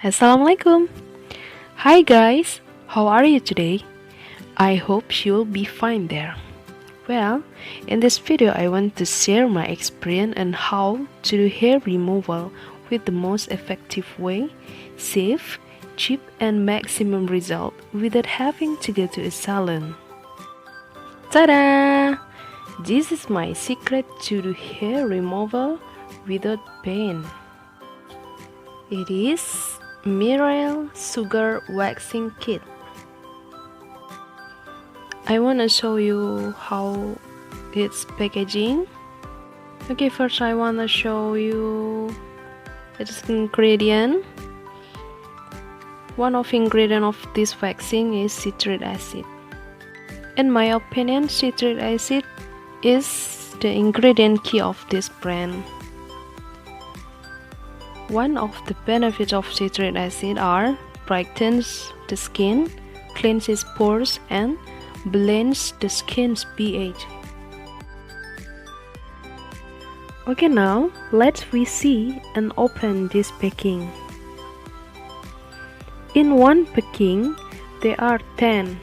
Assalamualaikum. Hi guys, how are you today? I hope you'll be fine there. Well, in this video I want to share my experience on how to do hair removal with the most effective way, safe, cheap and maximum result without having to go to a salon. Ta-da! This is my secret to do hair removal without pain. It is Mirael Sugar Waxing Kit. I wanna show you how its packaging. Okay, first I wanna show you its ingredient. One of ingredient of this waxing is citric acid. In my opinion, citric acid is the ingredient key of this brand. One of the benefits of citric acid are brightens the skin, cleanses pores, and blends the skin's pH. Okay, now let's we see and open this packing. In one packing, there are 10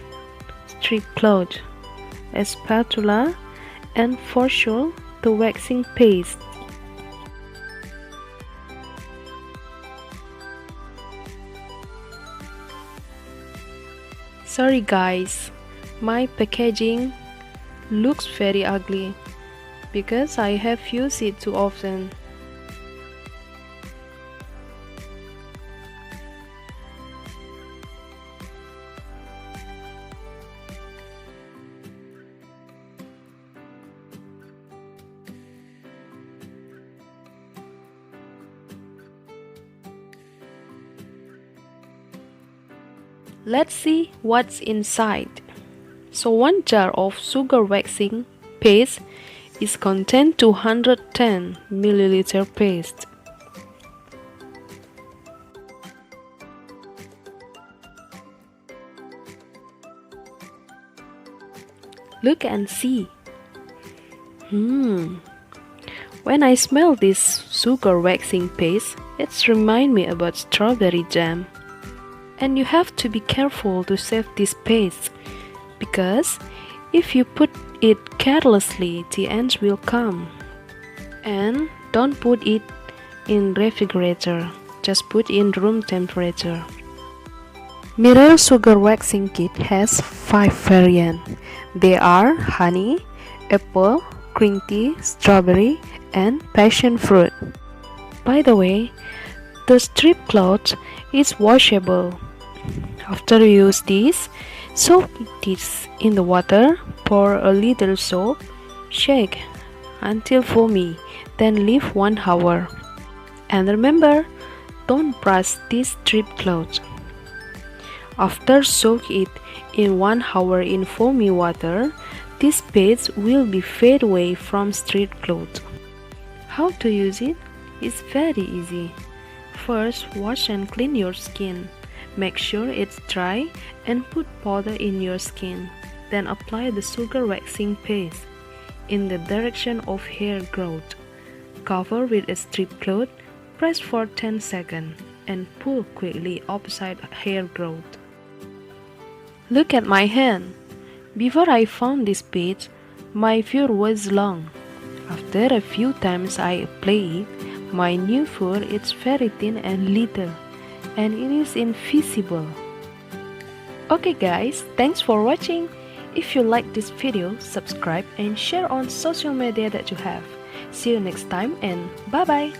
strip cloth, a spatula, and for sure the waxing paste. Sorry guys, my packaging looks very ugly because I have used it too often. Let's see what's inside. So one jar of sugar waxing paste is contain 210 milliliter paste. Look and see. When I smell this sugar waxing paste, it reminds me about strawberry jam. And you have to be careful to save this paste, because if you put it carelessly, the ants will come. And don't put it in refrigerator, just put in room temperature. Mirael Sugar Waxing Kit has 5 variants. They are honey, apple, green tea, strawberry, and passion fruit. By the way, the strip cloth is washable. After you use this, soak this in the water, pour a little soap, shake until foamy, then leave 1 hour. And remember, don't brush this strip cloth. After soak it in 1 hour in foamy water, this paste will be fade away from strip cloth. How to use it? It's very easy. First, wash and clean your skin. Make sure it's dry and put powder in your skin. Then apply the sugar waxing paste in the direction of hair growth. Cover with a strip cloth, press for 10 seconds, and pull quickly opposite hair growth. Look at my hand. Before I found this paste, my fur was long. After a few times I apply it, my new fur is very thin and little, and it is invisible. Okay guys, thanks for watching. If you like this video, subscribe and share on social media that you have. See you next time and bye bye.